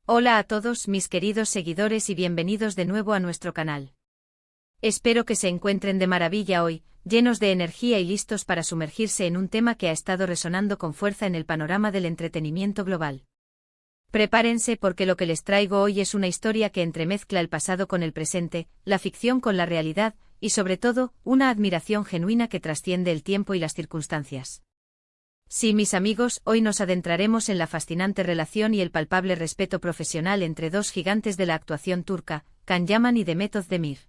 Hola a todos mis queridos seguidores y bienvenidos de nuevo a nuestro canal. Espero que se encuentren de maravilla hoy, llenos de energía y listos para sumergirse en un tema que ha estado resonando con fuerza en el panorama del entretenimiento global. Prepárense porque lo que les traigo hoy es una historia que entremezcla el pasado con el presente, la ficción con la realidad, y sobre todo, una admiración genuina que trasciende el tiempo y las circunstancias. Sí, mis amigos, hoy nos adentraremos en la fascinante relación y el palpable respeto profesional entre dos gigantes de la actuación turca, Can Yaman y Demet Özdemir.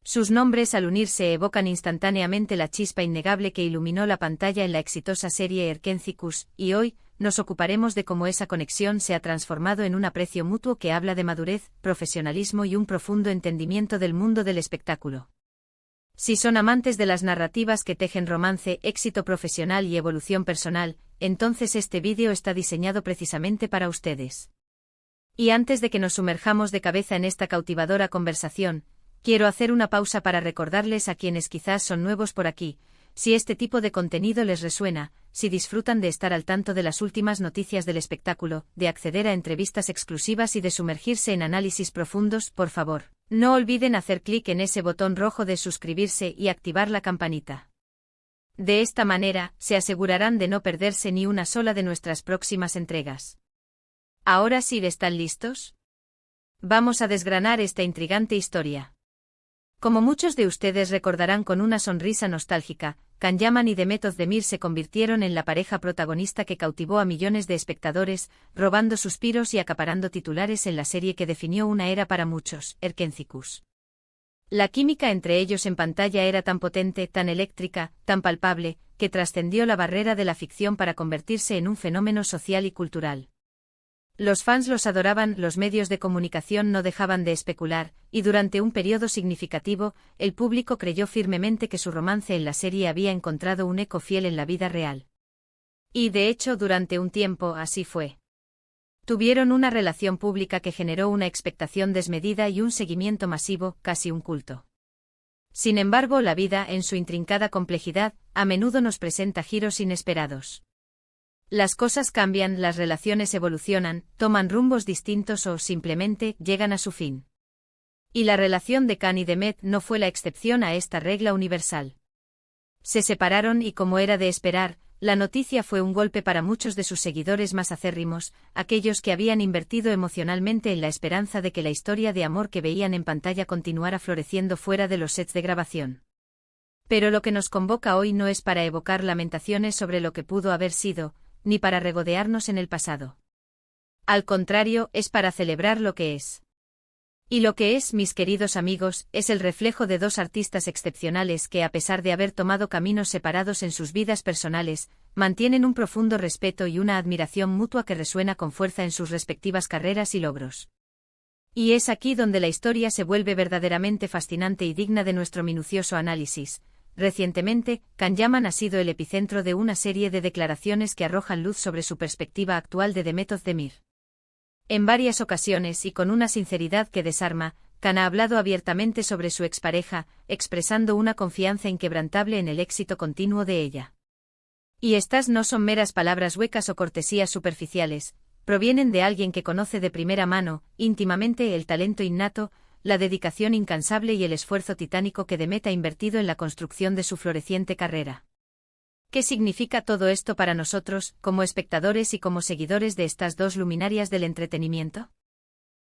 Sus nombres al unirse evocan instantáneamente la chispa innegable que iluminó la pantalla en la exitosa serie Erkenci, y hoy, nos ocuparemos de cómo esa conexión se ha transformado en un aprecio mutuo que habla de madurez, profesionalismo y un profundo entendimiento del mundo del espectáculo. Si son amantes de las narrativas que tejen romance, éxito profesional y evolución personal, entonces este vídeo está diseñado precisamente para ustedes. Y antes de que nos sumerjamos de cabeza en esta cautivadora conversación, quiero hacer una pausa para recordarles a quienes quizás son nuevos por aquí, si este tipo de contenido les resuena, si disfrutan de estar al tanto de las últimas noticias del espectáculo, de acceder a entrevistas exclusivas y de sumergirse en análisis profundos, por favor, no olviden hacer clic en ese botón rojo de suscribirse y activar la campanita. De esta manera, se asegurarán de no perderse ni una sola de nuestras próximas entregas. ¿Ahora sí están listos? Vamos a desgranar esta intrigante historia. Como muchos de ustedes recordarán con una sonrisa nostálgica, Can Yaman y Demet Özdemir se convirtieron en la pareja protagonista que cautivó a millones de espectadores, robando suspiros y acaparando titulares en la serie que definió una era para muchos, Erkenci. La química entre ellos en pantalla era tan potente, tan eléctrica, tan palpable, que trascendió la barrera de la ficción para convertirse en un fenómeno social y cultural. Los fans los adoraban, los medios de comunicación no dejaban de especular, y durante un periodo significativo, el público creyó firmemente que su romance en la serie había encontrado un eco fiel en la vida real. Y de hecho durante un tiempo así fue. Tuvieron una relación pública que generó una expectación desmedida y un seguimiento masivo, casi un culto. Sin embargo, la vida, en su intrincada complejidad, a menudo nos presenta giros inesperados. Las cosas cambian, las relaciones evolucionan, toman rumbos distintos o, simplemente, llegan a su fin. Y la relación de Can y Demet no fue la excepción a esta regla universal. Se separaron y, como era de esperar, la noticia fue un golpe para muchos de sus seguidores más acérrimos, aquellos que habían invertido emocionalmente en la esperanza de que la historia de amor que veían en pantalla continuara floreciendo fuera de los sets de grabación. Pero lo que nos convoca hoy no es para evocar lamentaciones sobre lo que pudo haber sido, ni para regodearnos en el pasado. Al contrario, es para celebrar lo que es. Y lo que es, mis queridos amigos, es el reflejo de dos artistas excepcionales que, a pesar de haber tomado caminos separados en sus vidas personales, mantienen un profundo respeto y una admiración mutua que resuena con fuerza en sus respectivas carreras y logros. Y es aquí donde la historia se vuelve verdaderamente fascinante y digna de nuestro minucioso análisis. Recientemente, Can Yaman ha sido el epicentro de una serie de declaraciones que arrojan luz sobre su perspectiva actual de Demet Özdemir. En varias ocasiones y con una sinceridad que desarma, Can ha hablado abiertamente sobre su expareja, expresando una confianza inquebrantable en el éxito continuo de ella. Y estas no son meras palabras huecas o cortesías superficiales, provienen de alguien que conoce de primera mano, íntimamente, el talento innato, la dedicación incansable y el esfuerzo titánico que Demet ha invertido en la construcción de su floreciente carrera. ¿Qué significa todo esto para nosotros, como espectadores y como seguidores de estas dos luminarias del entretenimiento?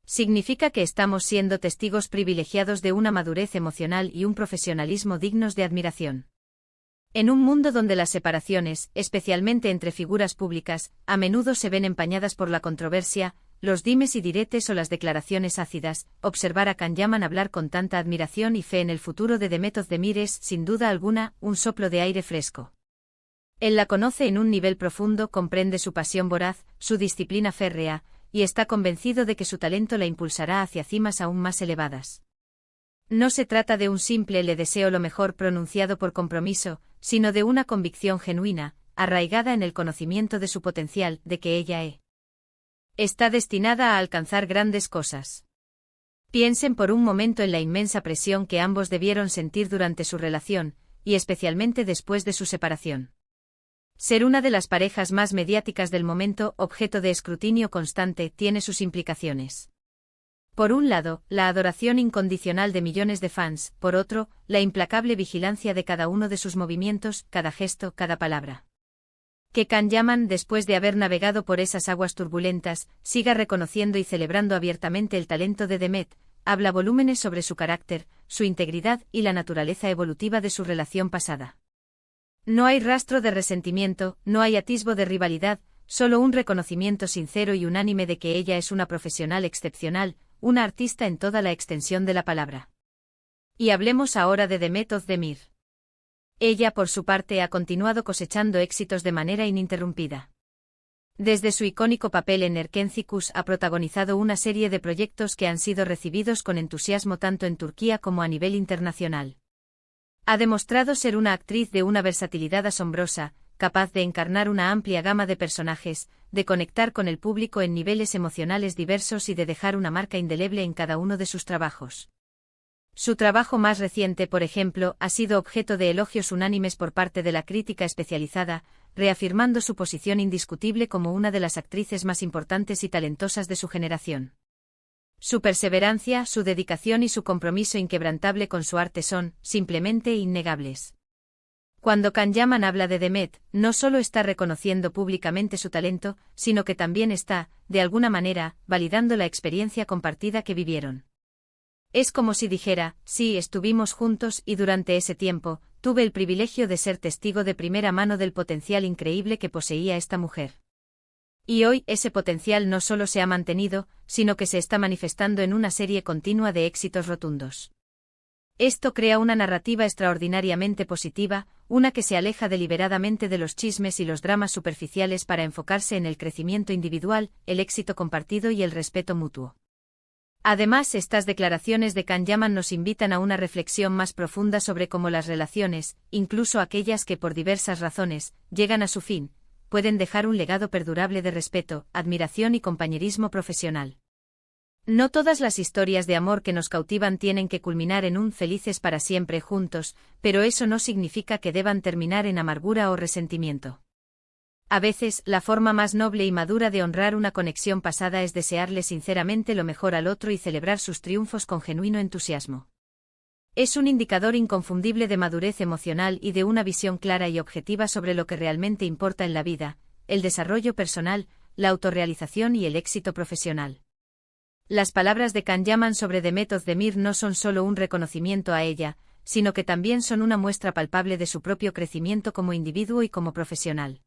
Significa que estamos siendo testigos privilegiados de una madurez emocional y un profesionalismo dignos de admiración. En un mundo donde las separaciones, especialmente entre figuras públicas, a menudo se ven empañadas por la controversia, los dimes y diretes o las declaraciones ácidas, observar a Can Yaman hablar con tanta admiración y fe en el futuro de Demet Özdemir es, sin duda alguna, un soplo de aire fresco. Él la conoce en un nivel profundo, comprende su pasión voraz, su disciplina férrea, y está convencido de que su talento la impulsará hacia cimas aún más elevadas. No se trata de un simple "le deseo lo mejor" pronunciado por compromiso, sino de una convicción genuina, arraigada en el conocimiento de su potencial, de que ella está destinada a alcanzar grandes cosas. Piensen por un momento en la inmensa presión que ambos debieron sentir durante su relación, y especialmente después de su separación. Ser una de las parejas más mediáticas del momento, objeto de escrutinio constante, tiene sus implicaciones. Por un lado, la adoración incondicional de millones de fans, por otro, la implacable vigilancia de cada uno de sus movimientos, cada gesto, cada palabra. Que Can Yaman, después de haber navegado por esas aguas turbulentas, siga reconociendo y celebrando abiertamente el talento de Demet, habla volúmenes sobre su carácter, su integridad y la naturaleza evolutiva de su relación pasada. No hay rastro de resentimiento, no hay atisbo de rivalidad, solo un reconocimiento sincero y unánime de que ella es una profesional excepcional, una artista en toda la extensión de la palabra. Y hablemos ahora de Demet Özdemir. Ella, por su parte, ha continuado cosechando éxitos de manera ininterrumpida. Desde su icónico papel en Erkenci ha protagonizado una serie de proyectos que han sido recibidos con entusiasmo tanto en Turquía como a nivel internacional. Ha demostrado ser una actriz de una versatilidad asombrosa, capaz de encarnar una amplia gama de personajes, de conectar con el público en niveles emocionales diversos y de dejar una marca indeleble en cada uno de sus trabajos. Su trabajo más reciente, por ejemplo, ha sido objeto de elogios unánimes por parte de la crítica especializada, reafirmando su posición indiscutible como una de las actrices más importantes y talentosas de su generación. Su perseverancia, su dedicación y su compromiso inquebrantable con su arte son, simplemente, innegables. Cuando Can Yaman habla de Demet, no solo está reconociendo públicamente su talento, sino que también está, de alguna manera, validando la experiencia compartida que vivieron. Es como si dijera, sí, estuvimos juntos y durante ese tiempo, tuve el privilegio de ser testigo de primera mano del potencial increíble que poseía esta mujer. Y hoy ese potencial no solo se ha mantenido, sino que se está manifestando en una serie continua de éxitos rotundos. Esto crea una narrativa extraordinariamente positiva, una que se aleja deliberadamente de los chismes y los dramas superficiales para enfocarse en el crecimiento individual, el éxito compartido y el respeto mutuo. Además, estas declaraciones de Can Yaman nos invitan a una reflexión más profunda sobre cómo las relaciones, incluso aquellas que por diversas razones llegan a su fin, pueden dejar un legado perdurable de respeto, admiración y compañerismo profesional. No todas las historias de amor que nos cautivan tienen que culminar en un felices para siempre juntos, pero eso no significa que deban terminar en amargura o resentimiento. A veces, la forma más noble y madura de honrar una conexión pasada es desearle sinceramente lo mejor al otro y celebrar sus triunfos con genuino entusiasmo. Es un indicador inconfundible de madurez emocional y de una visión clara y objetiva sobre lo que realmente importa en la vida, el desarrollo personal, la autorrealización y el éxito profesional. Las palabras de Can Yaman sobre Demet Özdemir no son solo un reconocimiento a ella, sino que también son una muestra palpable de su propio crecimiento como individuo y como profesional.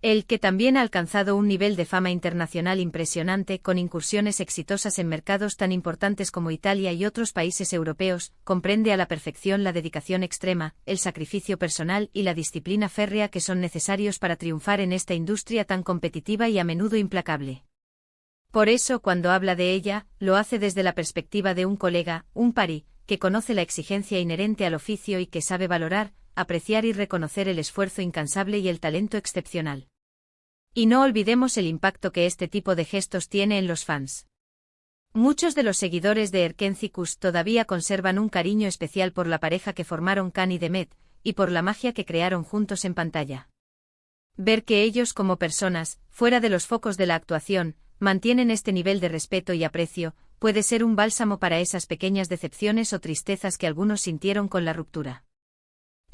Él, que también ha alcanzado un nivel de fama internacional impresionante con incursiones exitosas en mercados tan importantes como Italia y otros países europeos, comprende a la perfección la dedicación extrema, el sacrificio personal y la disciplina férrea que son necesarios para triunfar en esta industria tan competitiva y a menudo implacable. Por eso, cuando habla de ella, lo hace desde la perspectiva de un colega, un pari, que conoce la exigencia inherente al oficio y que sabe valorar, apreciar y reconocer el esfuerzo incansable y el talento excepcional. Y no olvidemos el impacto que este tipo de gestos tiene en los fans. Muchos de los seguidores de Erkenci todavía conservan un cariño especial por la pareja que formaron Can y Demet, y por la magia que crearon juntos en pantalla. Ver que ellos como personas, fuera de los focos de la actuación, mantienen este nivel de respeto y aprecio, puede ser un bálsamo para esas pequeñas decepciones o tristezas que algunos sintieron con la ruptura.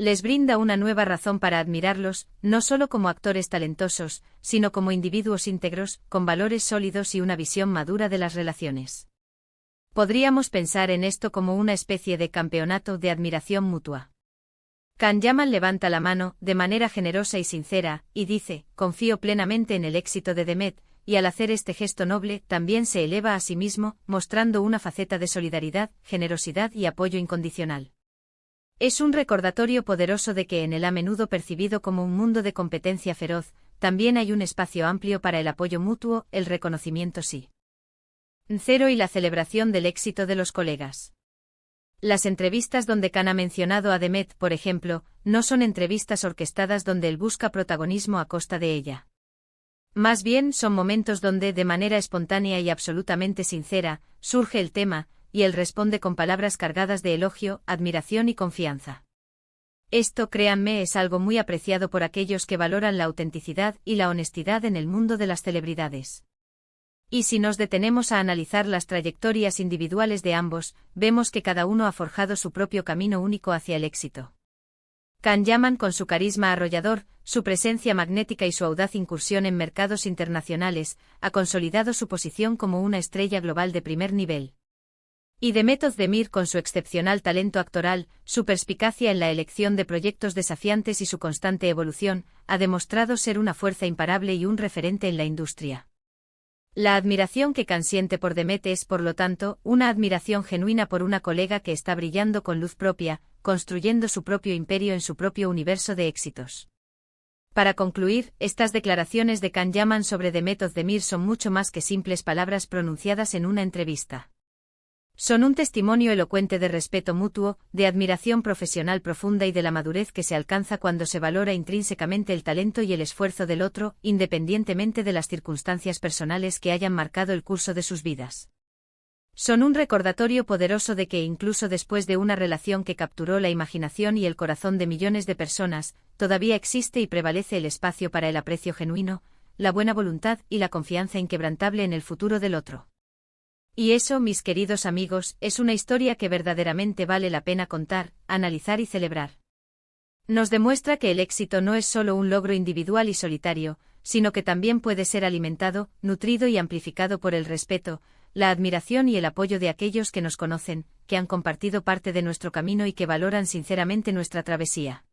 Les brinda una nueva razón para admirarlos, no solo como actores talentosos, sino como individuos íntegros, con valores sólidos y una visión madura de las relaciones. Podríamos pensar en esto como una especie de campeonato de admiración mutua. Can Yaman levanta la mano, de manera generosa y sincera, y dice, confío plenamente en el éxito de Demet, y al hacer este gesto noble, también se eleva a sí mismo, mostrando una faceta de solidaridad, generosidad y apoyo incondicional. Es un recordatorio poderoso de que en el a menudo percibido como un mundo de competencia feroz, también hay un espacio amplio para el apoyo mutuo, el reconocimiento sincero y la celebración del éxito de los colegas. Las entrevistas donde Can ha mencionado a Demet, por ejemplo, no son entrevistas orquestadas donde él busca protagonismo a costa de ella. Más bien son momentos donde, de manera espontánea y absolutamente sincera, surge el tema, y él responde con palabras cargadas de elogio, admiración y confianza. Esto, créanme, es algo muy apreciado por aquellos que valoran la autenticidad y la honestidad en el mundo de las celebridades. Y si nos detenemos a analizar las trayectorias individuales de ambos, vemos que cada uno ha forjado su propio camino único hacia el éxito. Can Yaman, con su carisma arrollador, su presencia magnética y su audaz incursión en mercados internacionales, ha consolidado su posición como una estrella global de primer nivel. Y Demet Özdemir, con su excepcional talento actoral, su perspicacia en la elección de proyectos desafiantes y su constante evolución, ha demostrado ser una fuerza imparable y un referente en la industria. La admiración que Can siente por Demet es, por lo tanto, una admiración genuina por una colega que está brillando con luz propia, construyendo su propio imperio en su propio universo de éxitos. Para concluir, estas declaraciones de Can Yaman sobre Demet Özdemir son mucho más que simples palabras pronunciadas en una entrevista. Son un testimonio elocuente de respeto mutuo, de admiración profesional profunda y de la madurez que se alcanza cuando se valora intrínsecamente el talento y el esfuerzo del otro, independientemente de las circunstancias personales que hayan marcado el curso de sus vidas. Son un recordatorio poderoso de que incluso después de una relación que capturó la imaginación y el corazón de millones de personas, todavía existe y prevalece el espacio para el aprecio genuino, la buena voluntad y la confianza inquebrantable en el futuro del otro. Y eso, mis queridos amigos, es una historia que verdaderamente vale la pena contar, analizar y celebrar. Nos demuestra que el éxito no es solo un logro individual y solitario, sino que también puede ser alimentado, nutrido y amplificado por el respeto, la admiración y el apoyo de aquellos que nos conocen, que han compartido parte de nuestro camino y que valoran sinceramente nuestra travesía.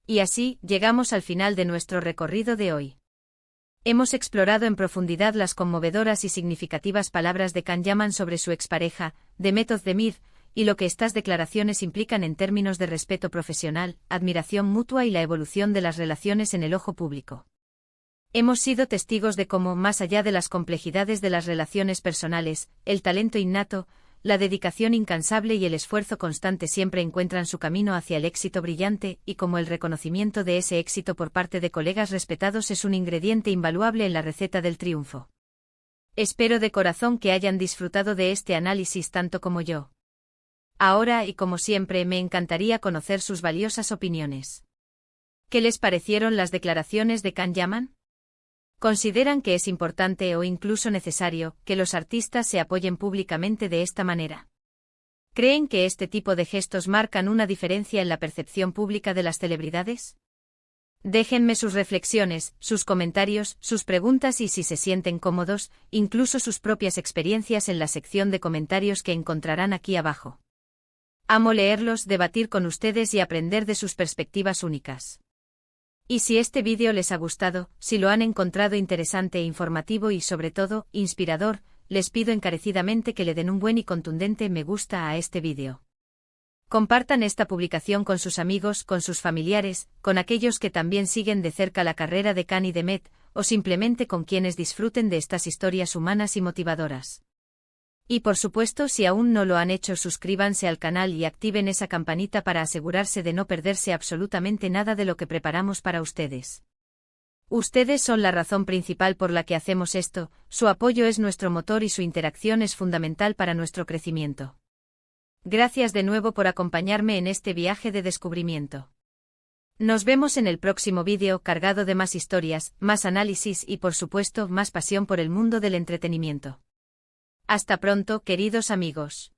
Y así, llegamos al final de nuestro recorrido de hoy. Hemos explorado en profundidad las conmovedoras y significativas palabras de Can Yaman sobre su expareja, Demet Özdemir, y lo que estas declaraciones implican en términos de respeto profesional, admiración mutua y la evolución de las relaciones en el ojo público. Hemos sido testigos de cómo, más allá de las complejidades de las relaciones personales, el talento innato, la dedicación incansable y el esfuerzo constante siempre encuentran su camino hacia el éxito brillante, y cómo el reconocimiento de ese éxito por parte de colegas respetados es un ingrediente invaluable en la receta del triunfo. Espero de corazón que hayan disfrutado de este análisis tanto como yo. Ahora, y como siempre, me encantaría conocer sus valiosas opiniones. ¿Qué les parecieron las declaraciones de Can Yaman? ¿Consideran que es importante o incluso necesario que los artistas se apoyen públicamente de esta manera? ¿Creen que este tipo de gestos marcan una diferencia en la percepción pública de las celebridades? Déjenme sus reflexiones, sus comentarios, sus preguntas y, si se sienten cómodos, incluso sus propias experiencias en la sección de comentarios que encontrarán aquí abajo. Amo leerlos, debatir con ustedes y aprender de sus perspectivas únicas. Y si este vídeo les ha gustado, si lo han encontrado interesante e informativo y sobre todo, inspirador, les pido encarecidamente que le den un buen y contundente me gusta a este vídeo. Compartan esta publicación con sus amigos, con sus familiares, con aquellos que también siguen de cerca la carrera de Can y Demet, o simplemente con quienes disfruten de estas historias humanas y motivadoras. Y por supuesto, si aún no lo han hecho, suscríbanse al canal y activen esa campanita para asegurarse de no perderse absolutamente nada de lo que preparamos para ustedes. Ustedes son la razón principal por la que hacemos esto, su apoyo es nuestro motor y su interacción es fundamental para nuestro crecimiento. Gracias de nuevo por acompañarme en este viaje de descubrimiento. Nos vemos en el próximo vídeo cargado de más historias, más análisis y por supuesto más pasión por el mundo del entretenimiento. Hasta pronto, queridos amigos.